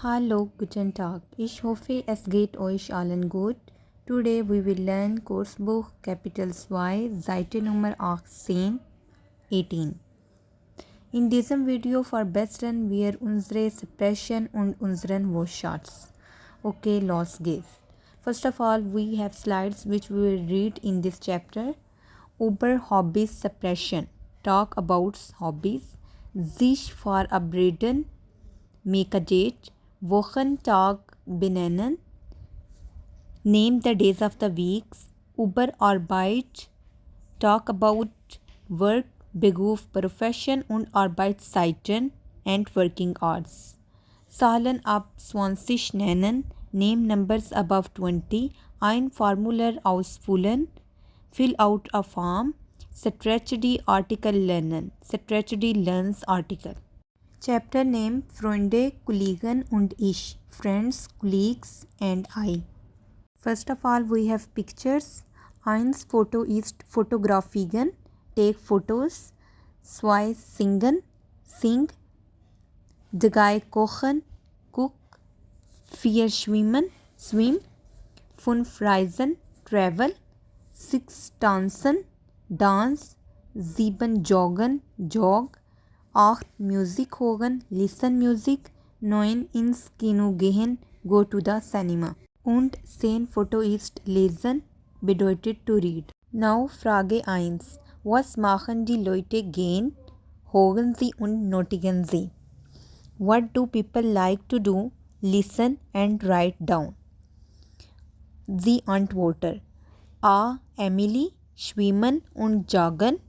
Hallo, guten Tag. Ich hoffe, es geht euch allen gut. Today we will learn Kursbuch Kapitel 2, Seite Nummer 18. In diesem Video verbessern wir unsere Sprechen und unseren Wortschatz. Okay, los geht's. First of all, we have slides which we will read in this chapter. Über Hobbys Suppression. Talk about hobbies. Sich verabreden. Make a date. Wochentag benennen. Name the days of the weeks. Über Arbeit. Talk about work, Beruf, Profession und Arbeitszeiten and working hours. Zahlen ab 20 nennen. Name numbers above 20. Ein Formular ausfüllen. Fill out a form. Strategy article lernen. Strategy learns article. Chapter name Freunde, Kollegen und ich. Friends, colleagues and I. First of all, we have pictures. Eins Foto ist fotografieren. Take photos. Zwei singen. Sing. Drei kochen. Cook. Vier schwimmen. Swim. Fünf reisen. Travel. Six tanzen. Dance. Sieben joggen. Jog. 8 Musik hören, listen music, 9 ins Kino gehen, go to the cinema. Und 10 Foto ist lesen, bedeutet to read. Now Frage 1. Was machen die Leute gern? Hören sie und notieren sie. What do people like to do? Listen and write down. Sie antworten. A. Emily, schwimmen und joggen.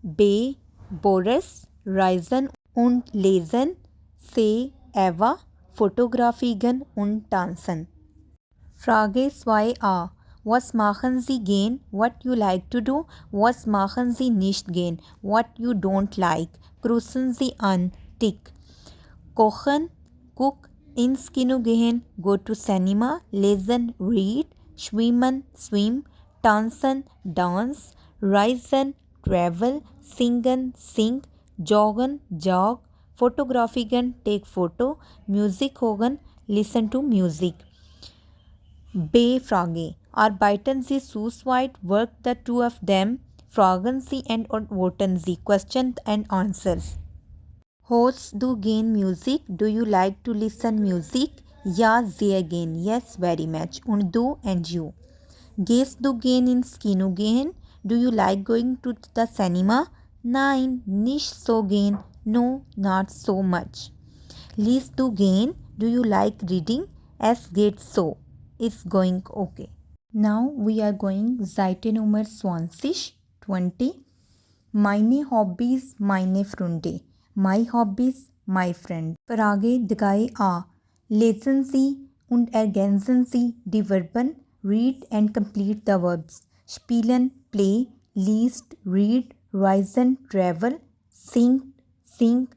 B. Boris, reisen und lesen. C. Eva, fotografieren und tanzen. Frage 2a. Was machen Sie gern? What you like to do? Was machen Sie nicht gern? What you don't like? Kreuzen Sie an. Tick. Kochen, cook, ins Kino gehen, go to cinema, lesen, read, schwimmen, swim, tanzen, dance, reisen, travel, singen, sing, joggen, jog, fotografieren, take photo, Musik hören, listen to music. B-Frage. Arbeiten Sie zu zweit, work the two of them, fragen Sie and antworten Sie, questions and answers. Hosts do gern music, do you like to listen music? Ja, sehr gern, yes, very much. Und du and you. Gehst du gern ins Kino gehen? Do you like going to the cinema? Nein, nicht so gern. No, not so much. Liest du gern? Do you like reading? Es geht so. It's going okay. Now we are going Seite Nummer 20. Meine Hobbys, meine Freunde. My hobbies, my friend. Frage 3a. Lesen Sie und ergänzen Sie die Verben. Read and complete the verbs. Spielen, play, liest, read, reisen, travel, sing, sing,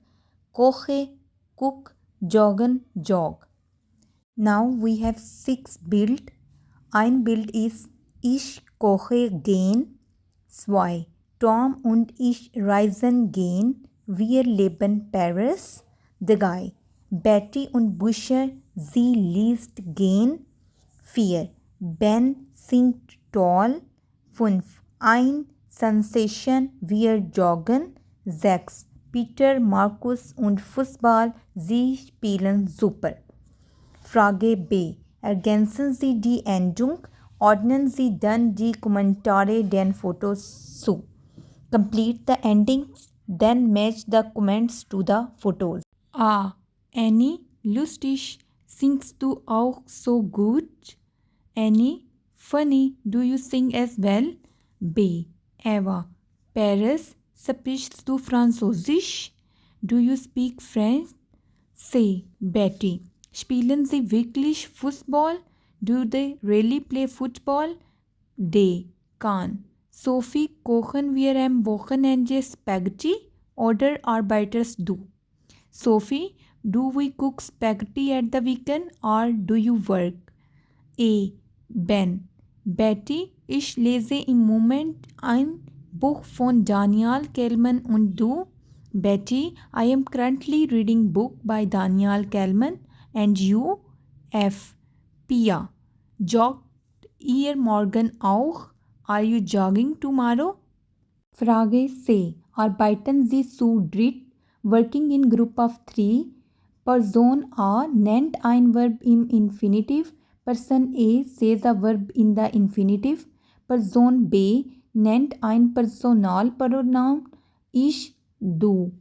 koche, cook, joggen, jog. Now we have 6 Bild. Ein Bild ist Ich koche gern. 2. Tom und ich reisen gern. Wir leben Paris. 3. Betty und Buscher, sie liest gern. 4. Ben singt toll. 5. Ein Sensation, wir joggen. 6. Peter, Markus und Fußball, sie spielen super. Frage B. Ergänzen Sie die Endung. Ordnen Sie dann die Kommentare den Fotos zu. Complete the endings, then match the comments to the photos. A. Annie, lustig, singst du auch so gut? Annie, funny, do you sing as well? B. Eva, Paris, sprichst du Französisch? Do you speak French? C. Betty, spielen Sie wirklich Fußball? Do they really play football? D. Kahn, Sophie, kochen wir am Wochenende Spaghetti? Oder arbeitest du? Sophie, do we cook spaghetti at the weekend or do you work? A. Ben, Betty, ich lese im Moment ein Buch von Daniel Kehlmann und du? Betty, I am currently reading book by Daniel Kehlmann. and you? F. Pia. Joggt ihr morgen auch? Are you jogging tomorrow? Frage C. Arbeiten Sie zu dritt? Working in group of three. Person A nennt ein Verb im Infinitiv. Person A says a verb in the infinitive. Person B nennt ein Personalpronoun. Ich, du.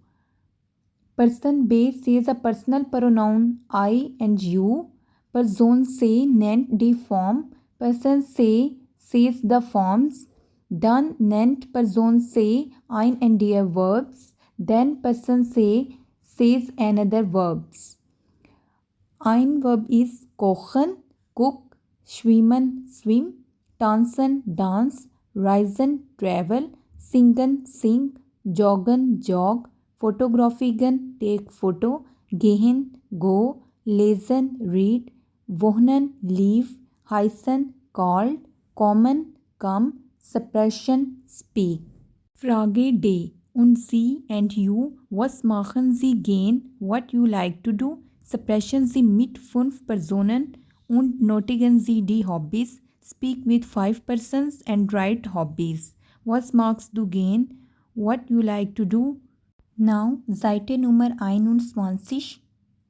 Person B says a personal pronoun I and you. Person C nennt die Form. Person C says the forms. Dann nennt Person C ein and der verbs. Then person C says another verbs. Ein Verb is kochen, cook, schwimmen, swim, tanzen, dance, reisen, travel, singen, sing, joggen, jog, fotografieren, take photo, gehen, go, lesen, read, wohnen, live, heißen, called, kommen, come, sprechen, speak. Frage D. Und Sie and you, was machen Sie gern, what you like to do? Sprechen Sie mit 5 Personen und notieren Sie die Hobbys. Speak with 5 persons and write hobbies. Was magst du gern? What you like to do? Now, Seite Nummer 21,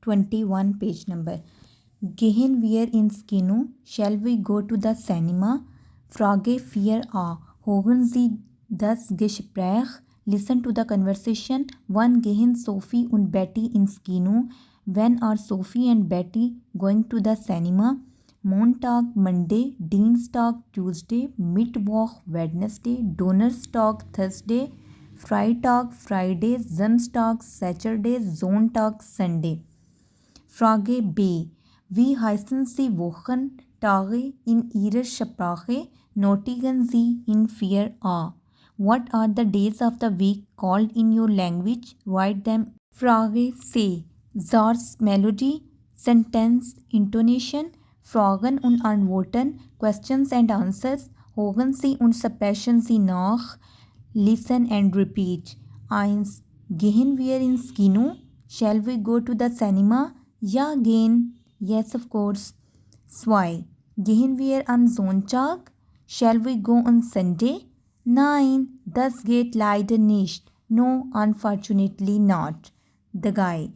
21 page number. Gehen wir ins Kino? Shall we go to the cinema? Frage 4a. Hören Sie das Gespräch? Listen to the conversation. Wann gehen Sophie und Betty ins Kino? When are Sophie and Betty going to the cinema? Montag, Monday, Dienstag, Tuesday, Mittwoch, Wednesday, Donnerstag, Thursday, Freitag, Friday, Samstag, Saturday, Sonntag, Sunday. Frage B. Wie heißen Sie Wochentage in Ihrer Sprache? Notieren Sie in 4a. What are the days of the week called in your language? Write them. Frage C. Satz Melody, Sentence Intonation, Fragen und Antworten, Questions and Answers, Hören Sie und sprechen Sie nach, Listen and repeat. 1. Gehen wir ins Kino? Shall we go to the cinema? Ja, gehen. Yes, of course. 2. Gehen wir am Sonntag? Shall we go on Sunday? Nein, das geht leider nicht. No, unfortunately not. The guy.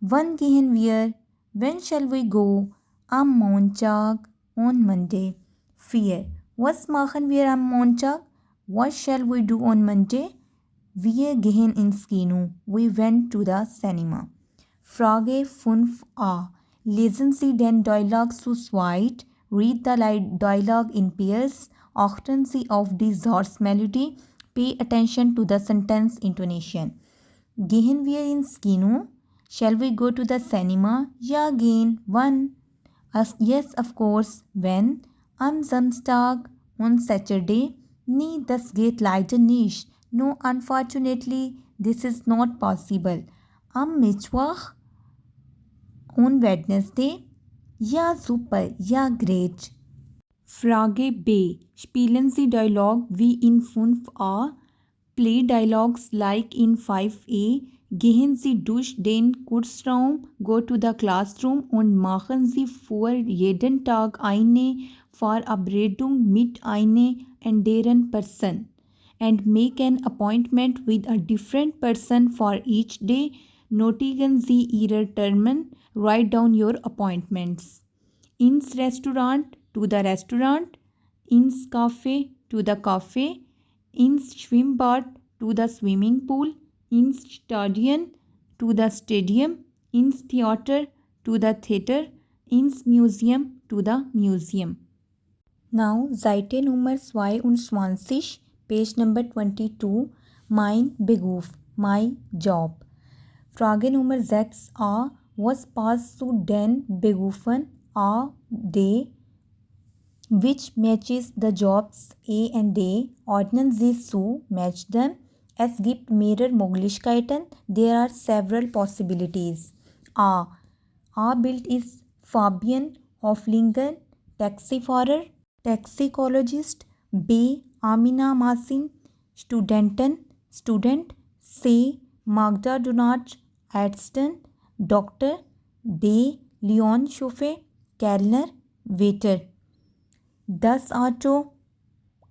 Wann gehen wir? When shall we go? Am Montag, on Monday. 4. Was machen wir am Montag? What shall we do on Monday? Wir gehen ins Kino. We went to the cinema. Frage 5a. Lesen Sie den Dialog zu zweit. Read the dialogue in pairs. Achten Sie auf die Satzmelodie. Pay attention to the sentence intonation. Gehen wir ins Kino? Shall we go to the cinema? Ja, gehen. Wann? Yes, of course. When? Am Samstag. On Saturday. Nee, das geht leider nicht. No, unfortunately, this is not possible. Am Mittwoch. On Wednesday. Ja, super. Ja, great. Frage B. Spielen Sie Dialog wie in 5a. Play dialogues like in 5a. Gehen Sie durch den Kursraum, go to the classroom und machen Sie vor jeden Tag eine Verabredung mit einer anderen Person and make an appointment with a different person for each day. Notieren Sie Ihre Termen. Write down your appointments. Ins Restaurant, to the restaurant. Ins Café, to the cafe. Ins Schwimmbad, to the swimming pool. Ins Stadion, to the stadium. Ins Theater, to the theater. Ins Museum, to the museum. Now, Seite Nummer 22, page number 22. Mein Beruf, my job. Frage Nummer 6a. Was passt zu den Berufen A, D? Which matches the jobs A and D? Ordnen Sie zu, match them. Es gibt mehrere Möglichkeiten. There are several possibilities. A. Bild ist Fabian Hoflinger, Taxifahrer, Toxicologist. B. Amina Masin, Studentin, Student. C. Magda Donat, Ärztin, Doctor. D. Leon Chauffeur, Kellner, waiter. Das Auto,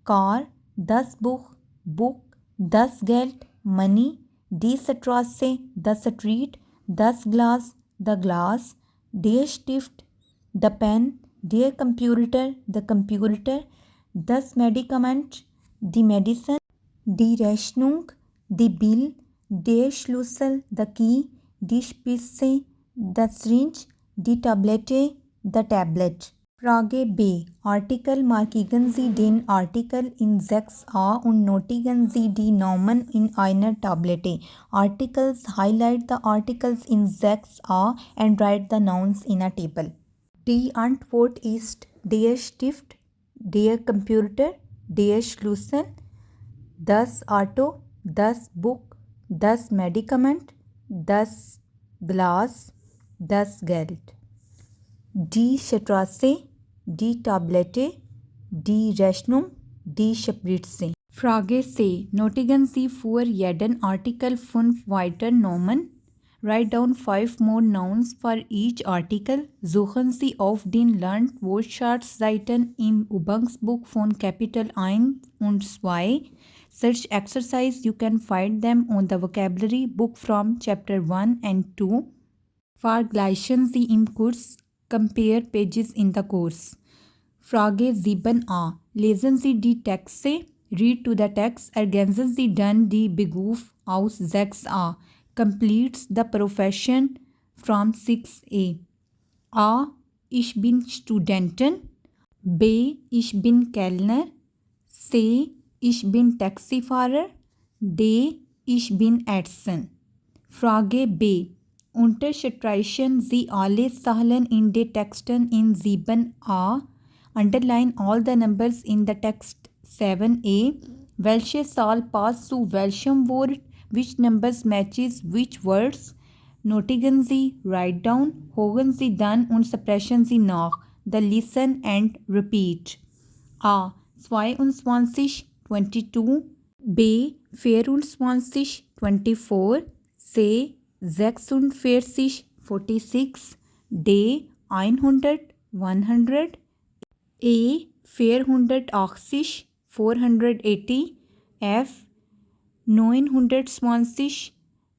car. Das Buch, book. Das Geld, money. Die Straße, the street. Das Glas, the glass. Der Stift, the pen. Der Computer, the computer. Das Medikament, the medicine. Die Rechnung, the bill. Der Schlüssel, the key. Die Spitze, the syringe. Die Tablette, the tablet. Frage B. Artikel markieren Sie den Artikel in 6a und notieren Sie die Nomen in einer Tablette. Articles, highlight the articles in 6a and write the nouns in a table. Die Antwort ist der Stift, der Computer, der Schlüssel, das Auto, das Buch, das Medikament, das Glas, das Geld. Die Straße, die Tablette, die Rechnung, die Spritze. Frage C. Notigen Sie für jeden Artikel 5 weitere Nomen. Write down 5 more nouns for each article. Suchen Sie auf den Lern-Wortschatz-Seiten im Übungsbuch von Kapitel 1 und 2. Such exercise you can find them on the vocabulary book from chapter 1 and 2. Vergleichen Sie im Kurs. Compare pages in the course. Frage 7a. Lesen Sie die Texte. Read to the text. Ergänzen Sie dann die Begriffe aus 6a. Completes the profession from 6a. A. Ich bin Studentin. B. Ich bin Kellner. C. Ich bin Taxifahrer. D. Ich bin Ärztin. Frage B. Unterstreichen Sie alle Zahlen in den Texten in 7a. Underline all the numbers in the text 7a. Welche Zahl passt zu welchem Wort? Which numbers matches which words? Notigen Sie, write down, hören Sie dann und sprechen Sie nach. The listen and repeat. A. 22, 22. B. 24, 24. C. 46, 46. D. 100, 100. A. 480, 480. F. 920,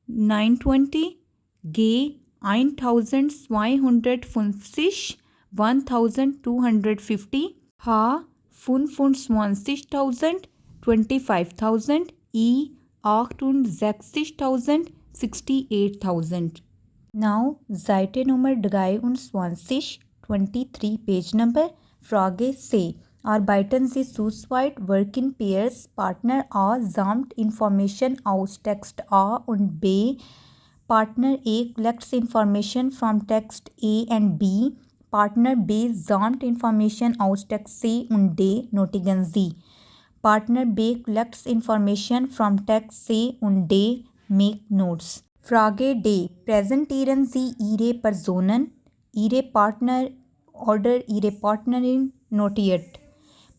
920. G. 1250, 1250. H. 25.000, 25.000. E. 68.000, 68.000. Now, Seite Nummer 23, 23 page number. Frage C. Arbeiten Sie zu zweit, work in pairs. Partner A sammelt Information aus Text A und B. Partner A collects information from text A and B. Partner B sammelt Information aus Text C und D. Notigen Sie. Partner B collects information from text C und D. Make notes. Frage D. Präsentieren Sie Ihre Personen, Ihre Partner oder Ihre Partnerin notiert.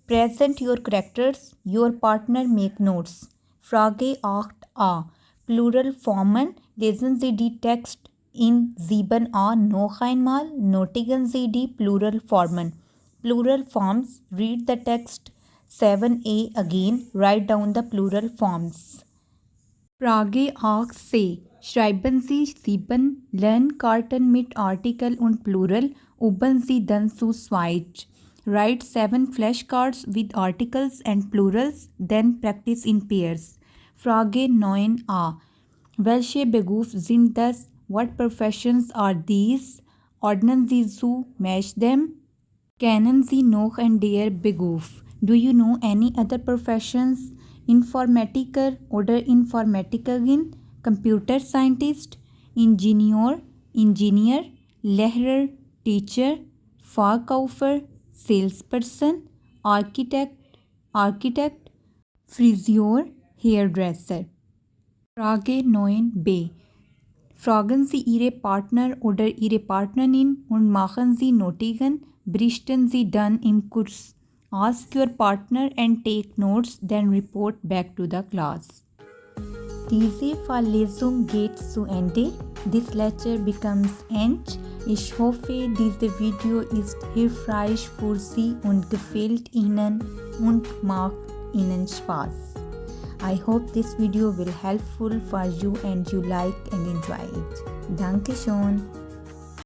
Present your characters, your partner make notes. Frage 8a. Plural Formen. Lesen Sie die Text in 7a noch einmal. Notigen Sie die Plural Formen. Plural Forms. Read the text 7a again. Write down the plural forms. Frage 8c. Schreiben Sie 7 Lernkarten mit Artikel und Plural. Üben Sie dann zu zweit. Write 7 flashcards with articles and plurals, then practice in pairs. Frage 9a. Welche Berufe sind das? What professions are these? Ordnen Sie zu, match them. Kennen Sie noch einen Beruf? Do you know any other professions? Informatiker oder Informatikerin, Computer Scientist, Engineer, Engineer, Lehrer, Teacher, Verkäufer, Salesperson, Architect, Architect, Friseur, Hairdresser. Frage 9b. Fragen Sie Ihre Partner oder Ihre Partnerin und machen Sie Notizen. Berichten Sie dann im Kurs. Ask your partner and take notes, then report back to the class. Diese Verlesung geht zu Ende. This lecture becomes end. Ich hoffe, dieses Video ist hilfreich für Sie und gefällt Ihnen und macht Ihnen Spaß. I hope this video will helpful for you and you like and enjoy it. Dankeschön.